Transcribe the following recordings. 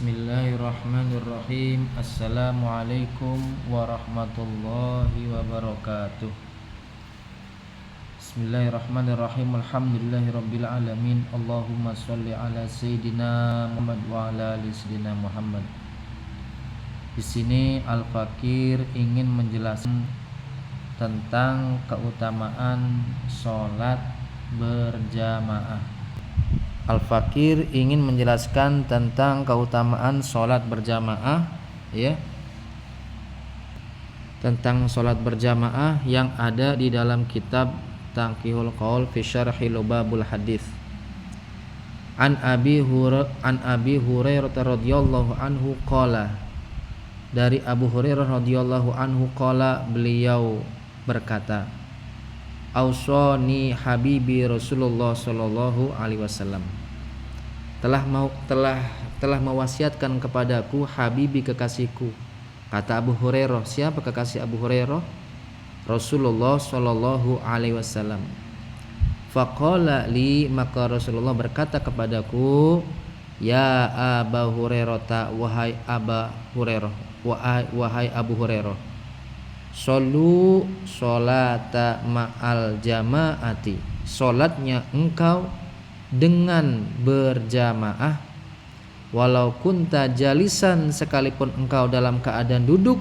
Bismillahirrahmanirrahim. Assalamualaikum warahmatullahi wabarakatuh. Bismillahirrahmanirrahim. Alhamdulillahirabbil alamin. Allahumma shalli ala sayidina Muhammad wa ala ali sayidina Muhammad. Di sini Al-Fakir ingin menjelaskan tentang keutamaan sholat berjamaah. Al-Fakir ingin menjelaskan tentang keutamaan sholat berjamaah, ya, tentang sholat berjamaah yang ada di dalam kitab Tanqihul Qaul fi Syarhi Lubabul Hadits. An Abi Hurairah radhiyallahu anhu qala, dari Abu Hurairah radhiyallahu anhu qala, beliau berkata, Ausoni habibi Rasulullah sallallahu alaihi wasallam, telah mewasiatkan kepadaku habibi, kekasihku. Kata Abu Hurairah, siapa kekasih Abu Hurairah? Rasulullah sallallahu alaihi wasallam. Faqala li, maka Rasulullah berkata kepadaku, ya Abu Hurairah, wahai Abu Hurairah, wahai Abu Hurairah, Solu sholata ma'al jamaati, solatnya engkau dengan berjamaah, walau kunta jalisan, sekalipun engkau dalam keadaan duduk,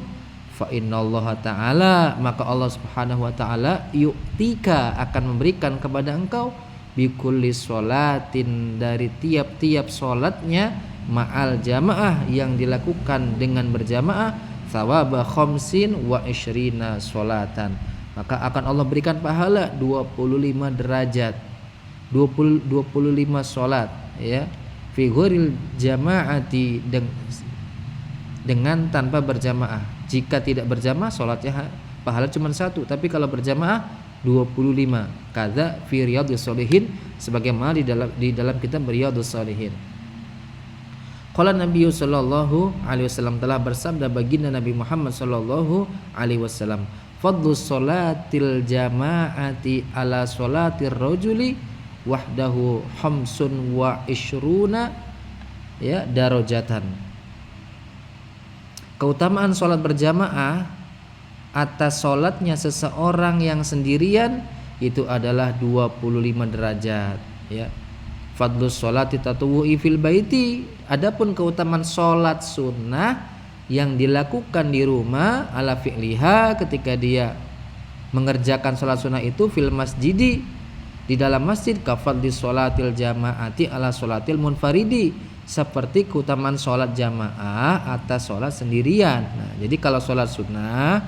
fa innallaha ta'ala, maka Allah subhanahu wa ta'ala yu'tika, akan memberikan kepada engkau, bikulli sholatin, dari tiap-tiap solatnya, ma'al jamaah, yang dilakukan dengan berjamaah, thawaba khamsin wa ishrina sholatan, maka akan Allah berikan pahala 25 derajat, 25 sholat, ya, fi ghairil jamaati, dengan tanpa berjamaah. Jika tidak berjamaah sholatnya pahala cuma 1, tapi kalau berjamaah 25. Kadza fi riyadhus shalihin, sebagaimana di dalam kitab Riyadhus Shalihin. Qala Nabi sallallahu alaihi wasallam, telah bersabda baginda Nabi Muhammad sallallahu alaihi wasallam, fadlus sholatil jamaati ala sholatir rajuli wahdahu khamsun wa ishruna, ya, darajatan. Keutamaan sholat berjamaah atas sholatnya seseorang yang sendirian itu adalah 25 derajat, ya. Fadlus sholati tatawu'i fil baiti, adapun keutamaan sholat sunnah yang dilakukan di rumah, ala fi'liha, ketika dia mengerjakan sholat sunnah itu, fil masjidi, di dalam masjid, kafadlis sholatil jamaati ala sholatil munfaridi, seperti keutamaan sholat jamaah atas sholat sendirian. Nah, jadi kalau sholat sunnah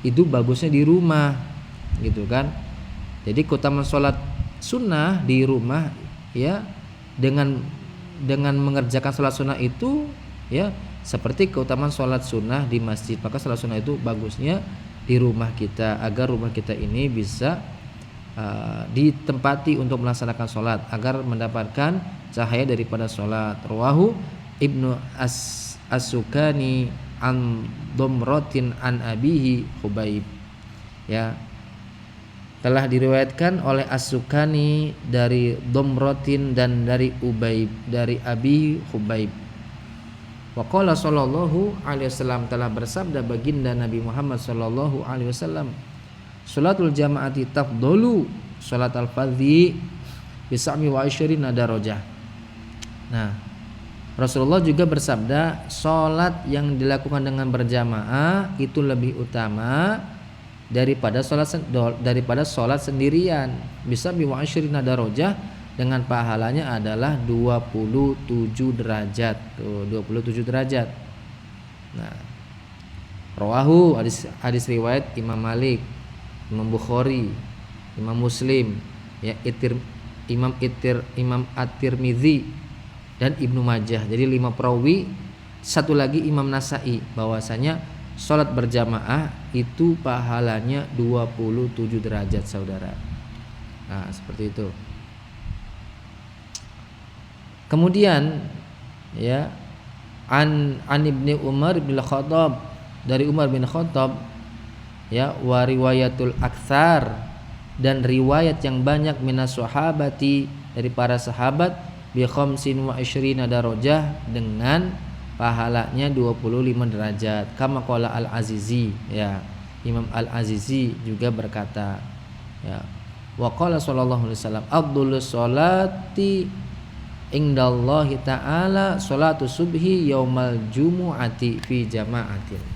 itu bagusnya di rumah, gitu kan. Jadi keutamaan sholat sunnah di rumah, ya, dengan mengerjakan sholat sunnah itu, ya, seperti keutamaan sholat sunnah di masjid. Maka sholat sunnah itu bagusnya di rumah kita, agar rumah kita ini bisa ditempati untuk melaksanakan sholat, agar mendapatkan cahaya daripada sholat. Rawahu Ibnu As-Sukani an Domrotin an Abihi Hubaib, ya, telah diriwayatkan oleh As-Sukani dari Domrotin dan dari Ubaib, dari Abi Hubaib. Wa qala sallallahu alaihi wasallam, telah bersabda baginda Nabi Muhammad sallallahu alaihi wasallam, sholatul jamaati tafdolu sholat al-fardhi bisami wa isyrina darajah. Nah, Rasulullah juga bersabda, sholat yang dilakukan dengan berjamaah itu lebih utama daripada sholat sendirian. Bisa biwa isyrina darajah, dengan pahalanya adalah 27 derajat. Tuh, 27 derajat. Nah, rawahu, hadis riwayat Imam Malik, Imam Bukhari, Imam Muslim, ya, Imam At-Tirmidzi dan Ibnu Majah. Jadi 5 perawi, satu lagi Imam Nasa'i, bahwasanya sholat berjamaah itu pahalanya 27 derajat, saudara. Nah, seperti itu. Kemudian, ya, an Ibnu Umar bin Khattab, dari Umar bin Khattab, ya, wa riwayatul aktsar, dan riwayat yang banyak minas sahabati, dari para sahabat, bi khamsin wa isyrina darajah, dengan pahalanya 25 derajat. Kama qala Al-Azizi, ya. Imam Al-Azizi juga berkata, ya. Wa qala sallallahu alaihi wasallam, afdhalus sholati indallahi ta'ala sholatu subhi yaumal jumu'ati fi jama'atin.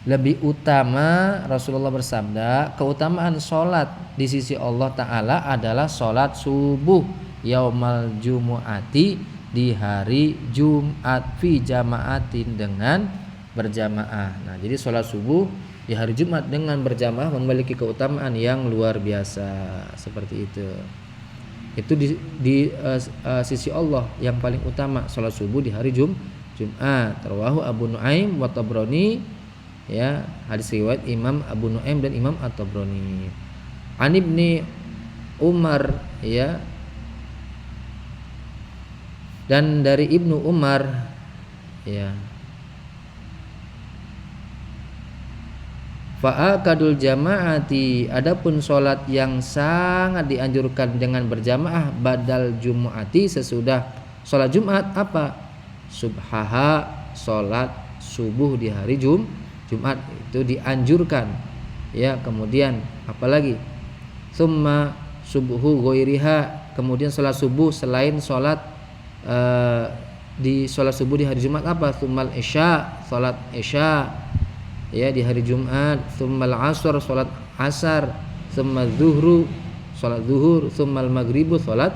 Lebih utama, Rasulullah bersabda, keutamaan sholat di sisi Allah Ta'ala adalah sholat subuh yaumal jumu'ati, di hari Jumat, fi jama'atin, dengan berjamaah. Nah, jadi sholat subuh di hari Jumat dengan berjamaah memiliki keutamaan yang luar biasa. Seperti itu. Itu di sisi Allah yang paling utama, sholat subuh di hari Jumat. Rawahu Abu Nuaim wa Tabrani, ya, hadis riwayat Imam Abu Nuaim dan Imam At-Tabrani. An Ibni Umar, ya, dan dari Ibnu Umar, ya, fa'akadul jama'ati, adapun sholat yang sangat dianjurkan dengan berjamaah badal jumu'ati, sesudah sholat Jumat, apa? Subhaha, sholat subuh di hari Jumat itu dianjurkan, ya. Kemudian apalagi? Summa subuhu ghairiha, kemudian sholat subuh selain sholat di sholat subuh di hari Jumat, apa? Summal isya, sholat isya, ya, di hari Jumat. Summal asr, sholat asar. Summal zuhru, sholat zuhur. Summal maghribu, sholat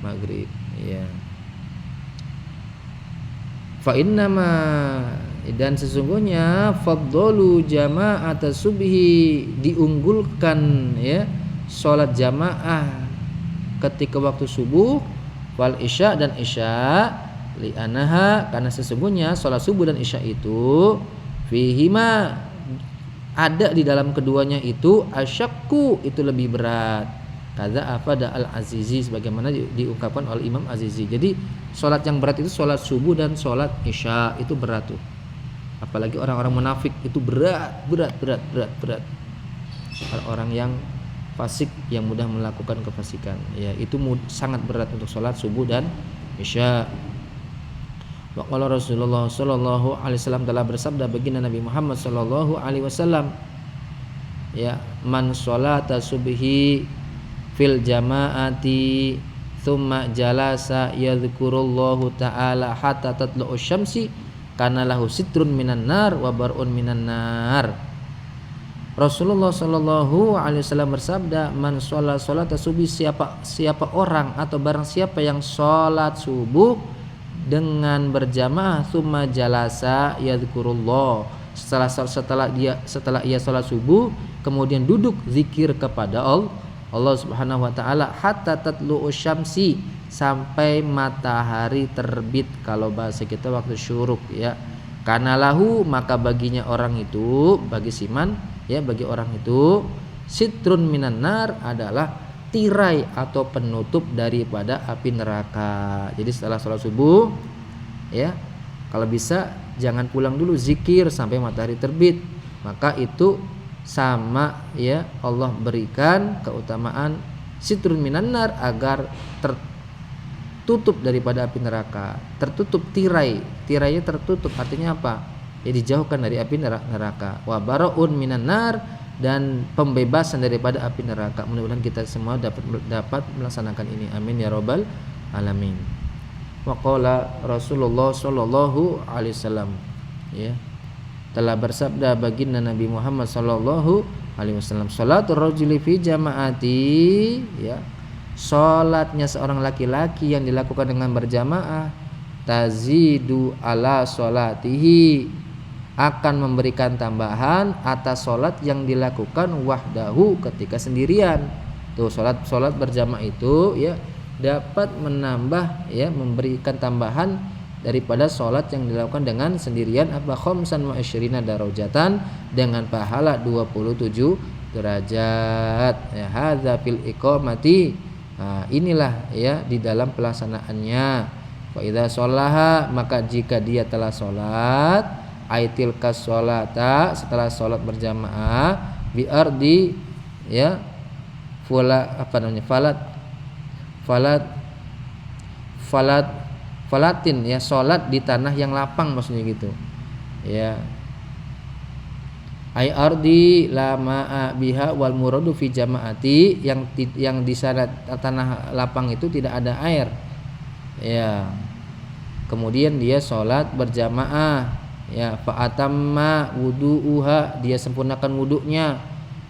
maghrib, ya. Fa innama, dan sesungguhnya faddalu jama'at subhi, diunggulkan, ya, sholat jamaah ketika waktu subuh, wal isya, dan isya, li'anaha, karena sesungguhnya sholat subuh dan isya itu fihima, ada di dalam keduanya itu, asyakku, itu lebih berat. Kaza afada Al-Azizi, sebagaimana diungkapkan oleh Imam Azizi. Jadi sholat yang berat itu sholat subuh dan sholat isya, itu berat tuh. Apalagi orang-orang munafik itu berat. Orang yang fasik, yang mudah melakukan kefasikan, ya, itu sangat berat untuk sholat subuh dan isya. Wa qala Rasulullah sallallahu alaihi wasallam, telah bersabda baginda Nabi Muhammad sallallahu alaihi wasallam, ya, man sholata subhi fil jama'ati thumma jalasa yadhkurullahu ta'ala hatta tatlu'u syamsi kana lahu sitrun minan nar wa bar'un minan nar. Rasulullah sallallahu alaihi wasallam bersabda, man sholata subuh, siapa orang atau barang siapa yang sholat subuh dengan berjamaah, thumma jalasa yadhkurullah, setelah ia sholat subuh kemudian duduk zikir kepada Allah Subhanahu wa taala, hatta tatlu'u syamsi, sampai matahari terbit, kalau bahasa kita waktu syuruk, ya. Kana lahu, maka baginya orang itu, bagi siman, ya, bagi orang itu, sitrun minan nar, adalah tirai atau penutup daripada api neraka. Jadi setelah sholat subuh, ya, kalau bisa jangan pulang dulu, zikir sampai matahari terbit, maka itu sama, ya, Allah berikan keutamaan sitrun minan nar, agar tertutup daripada api neraka. Tertutup, tirainya tertutup, artinya apa? Ya, dijauhkan dari api neraka. Wa bara'un minan nar, dan pembebasan daripada api neraka. Mudah-mudahan kita semua dapat melaksanakan ini, amin ya rabbal alamin. Wa qala Rasulullah sallallahu alaihi wasallam, ya, telah bersabda baginda Nabi Muhammad sallallahu alaihi wasallam, sholatul rajuli fi jama'ati, ya, salatnya seorang laki-laki yang dilakukan dengan berjamaah, tazidu ala sholatihi, akan memberikan tambahan atas sholat yang dilakukan wahdahu, ketika sendirian. Tuh, sholat berjamaah itu, ya, dapat menambah, ya, memberikan tambahan daripada sholat yang dilakukan dengan sendirian, apa? Khamsan wa isyrina darajatan, dengan pahala 27 derajat. Ya, hadza fil iqamati. Nah, inilah, ya, di dalam pelaksanaannya. Fa idza shallaha, maka jika dia telah sholat, aitil kasolata, setelah sholat berjamaah, bi ardi, ya, falat falatin ya, salat di tanah yang lapang maksudnya gitu. Ya. Ai ardi lama biha wal muradu fi jamaati, yang di sana tanah lapang itu tidak ada air. Ya. Kemudian dia salat berjamaah, ya, fa atamma wudu'uha, dia sempurnakan wudunya,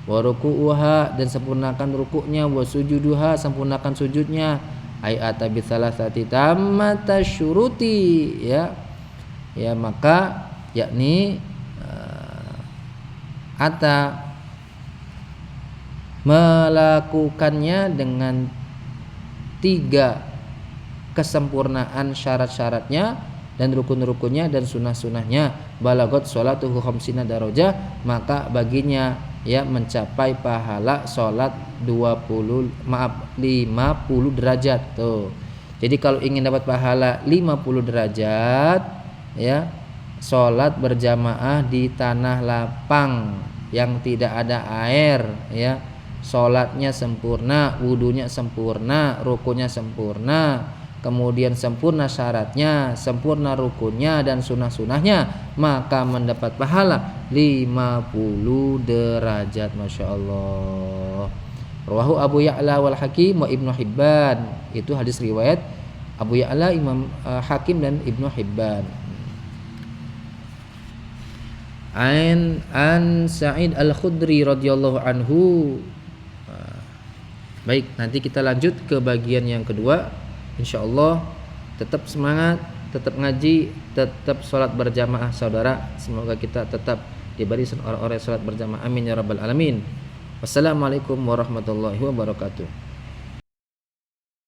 wa ruku'uha, dan sempurnakan rukuknya, wa sujuduha, sempurnakan sujudnya. Ai atabi salasati tammata syuruti, ya. Ya, maka yakni ata melakukannya dengan 3 kesempurnaan syarat-syaratnya dan rukun-rukunnya dan sunah-sunahnya, balagot sholatuhu khamsina darajah, maka baginya ya mencapai pahala salat 50 derajat tuh. Jadi kalau ingin dapat pahala 50 derajat, ya, salat berjamaah di tanah lapang yang tidak ada air, ya, salatnya sempurna, wudunya sempurna, rukunya sempurna, kemudian sempurna syaratnya, sempurna rukunnya dan sunah-sunahnya, maka mendapat pahala 50 derajat. Masya Allah. Rawahu Abu Ya'la wal Hakim wa Ibnu Hibban. Itu hadis riwayat Abu Ya'la, Imam Hakim dan Ibnu Hibban. An Sa'id Al-Khudri radhiyallahu anhu. Baik, nanti kita lanjut ke bagian yang kedua. Insyaallah tetap semangat, tetap ngaji, tetap sholat berjamaah saudara. Semoga kita tetap di barisan orang-orang sholat berjamaah. Amin ya rabbal alamin. Wassalamualaikum warahmatullahi wabarakatuh.